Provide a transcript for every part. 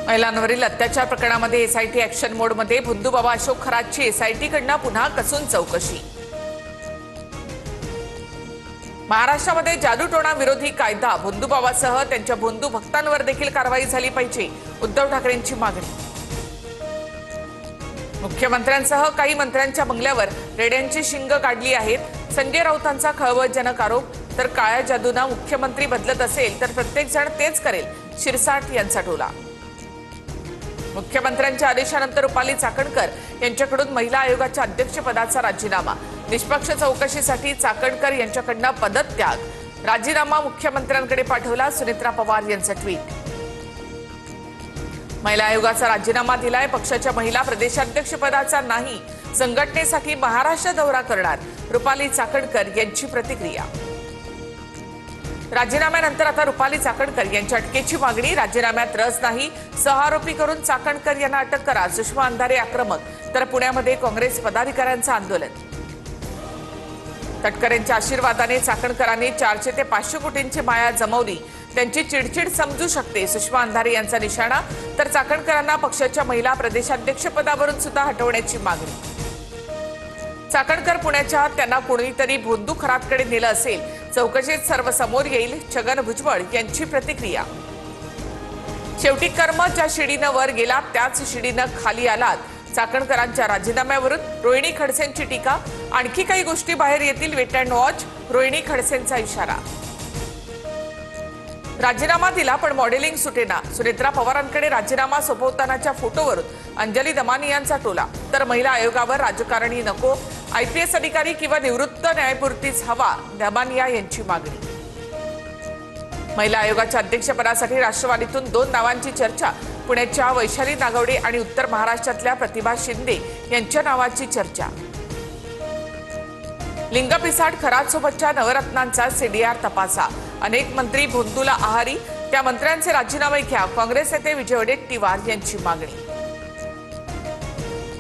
महिलांवरील अत्याचार प्रकरणामध्ये एसआयटी ऍक्शन मोडमध्ये भोंदूबाबा अशोक खरातची एसआयटीकडून पुन्हा कसून चौकशी। महाराष्ट्रामध्ये जादूटोणा विरोधी कायदा भोंदूबाबासह त्यांच्या भोंदू भक्तांवर देखील कारवाई झाली पाहिजे, उद्धव ठाकरेंची मागणी। मुख्यमंत्र्यांसह काही मंत्र्यांच्या बंगल्यावर रेड्यांची शिंग काढली आहेत, संजय राऊतांचा खळबळजनक आरोप। तर काळ्या जादूनं मुख्यमंत्री बदलत असेल तर प्रत्येक जण तेच करेल, शिरसाट यांचा टोला। मुख्यमंत्र्यांच्या आदेशानंतर रुपाली चाकणकर यांच्याकडून महिला आयोगाच्या अध्यक्षपदाचा राजीनामा, निष्पक्ष चौकशीसाठी चाकणकर यांच्याकडून पदत्याग, राजीनामा मुख्यमंत्र्यांकडे पाठवला, सुनेत्रा पवार यांचा ट्विट। महिला आयोगाचा राजीनामा दिलाय, पक्षाच्या महिला प्रदेशाध्यक्षपदाचा नाही, संघटनेसाठी महाराष्ट्र दौरा करणार, रुपाली चाकणकर यांची प्रतिक्रिया। राजीनाम्यानंतर आता रुपाली चाकणकर यांच्या अटकेची मागणी, राजीनाम्यात रस नाही, 6 आरोपी करून चाकणकर यांना अटक करा, सुषमा अंधारे आक्रमक। तर पुण्यामध्ये काँग्रेस पदाधिकाऱ्यांचं आंदोलन। तटकरेंच्या आशीर्वादाने चाकणकरांनी 400 ते 500 कोटींची माया जमवली, त्यांची चिडचिड समजू शकते, सुषमा अंधारे यांचा निशाणा। तर चाकणकरांना पक्षाच्या महिला प्रदेशाध्यक्षपदावरून सुद्धा हटवण्याची मागणी। चाकणकर पुण्याच्या त्यांना कोणीतरी भोंदू खरातकडे नेलं असेल, चौकशीत सर्व समोर येईल, छगन भुजबळ यांची प्रतिक्रिया। शेवटी कर्म ज्या शिडीनं वर गेला त्याच शिडीनं खाली आलात, चाकणकरांच्या राजीनाम्यावरून रोहिणी खडसेंची टीका, आणखी काही गोष्टी बाहेर येतील, वेट अँड वॉच, रोहिणी खडसेंचा इशारा। राजीनामा दिला पण मॉडेलिंग सुटेना, सुनेत्रा पवारांकडे राजीनामा सोपवतानाच्या फोटोवरून अंजली दमानी यांचा टोला। तर महिला आयोगावर राजकारणी नको, आयपीएस अधिकारी किंवा निवृत्त न्यायमूर्तीच हवा, दमानिया यांची मागणी। महिला आयोगाच्या अध्यक्षपदासाठी राष्ट्रवादीतून 2 नावांची चर्चा, पुण्याच्या वैशाली नागवडे आणि उत्तर महाराष्ट्रातल्या प्रतिभा शिंदे यांच्या नावाची चर्चा। लिंगपिसाट खरातसोबतच्या नवरत्नांचा सीडीआर तपासा, अनेक मंत्री भोंदूला आहारी, त्या मंत्र्यांचे राजीनामे घ्या, काँग्रेस नेते विजय वडेट्टीवार यांची मागणी।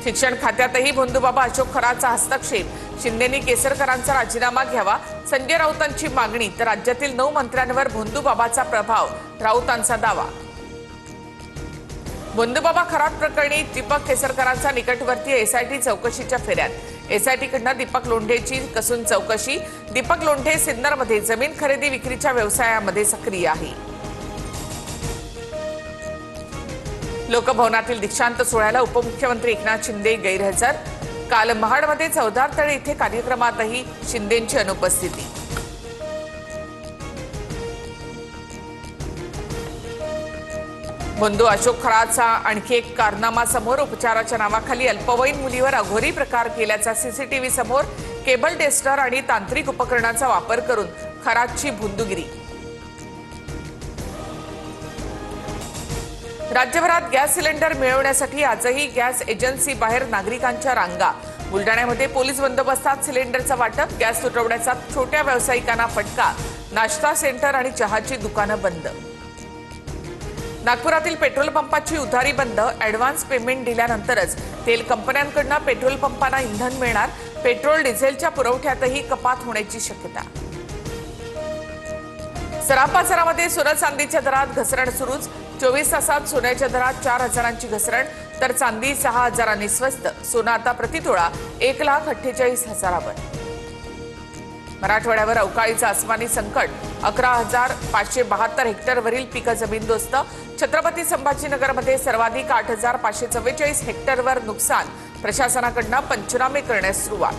शिक्षण खात्यातही भोंदूबाबा अशोक खरातचा हस्तक्षेप, शिंदेंनी केसरकरांचा राजीनामा घ्यावा, संजय राऊतांची मागणी। तर राज्यातील 9 मंत्र्यांवर भोंदूबाबाचा प्रभाव, राऊतांचा दावा। भोंदूबाबा खरात प्रकरणी दीपक केसरकरांचा निकटवर्ती एसआयटी चौकशीच्या फेऱ्यात, एसआयटीकडून दीपक लोंढेची कसून चौकशी। दीपक लोंढे सिन्नरमध्ये जमीन खरेदी विक्रीच्या व्यवसायामध्ये सक्रिय आहे। लोकभवनातील दीक्षांत सोहळ्याला उपमुख्यमंत्री एकनाथ शिंदे गैरहजर, काल महाडमध्ये चौदारतळे इथे कार्यक्रमातही शिंदेंची अनुपस्थिती। भोंदू अशोक खरातचा आणखी एक कारनामा समोर, उपचाराच्या नावाखाली अल्पवयीन मुलीवर अघोरी प्रकार केल्याचा सीसीटीव्ही समोर, केबल टेस्टर आणि तांत्रिक उपकरणाचा वापर करून खरातची भोंदूगिरी। राज्यभरात गॅस सिलेंडर मिळवण्यासाठी आजही गॅस एजन्सी बाहेर नागरिकांच्या रांगा, बुलडाण्यामध्ये पोलीस बंदोबस्तात सिलेंडरचं वाटप, गॅस तुटवड्याचा छोट्या व्यावसायिकांना फटका, नाश्ता सेंटर आणि चहाची दुकानं बंद। नागपुरातील पेट्रोल पंपाची उधारी बंद, ॲडव्हान्स पेमेंट दिल्यानंतरच तेल कंपन्यांकडून पेट्रोल पंपांना इंधन मिळणार, पेट्रोल डिझेलच्या पुरवठ्यातही कपात होण्याची शक्यता। सराफ बाजारामध्ये सोनं चांदीच्या दरात घसरण सुरूच, 24 तासात सोन्याच्या दरात 4 हजारांची घसरण, तर चांदी 6 हजारांनी स्वस्त, सोनं आता प्रतितोळा 1,48,000वर। मराठवाड्यावर अवकाळीचं आसमानी संकट, 11,572 हेक्टरवरील पीक जमीनदोस्त, छत्रपती संभाजीनगरमध्ये सर्वाधिक 8,544 हेक्टरवर नुकसान, प्रशासनाकडून पंचनामे करण्यास सुरुवात।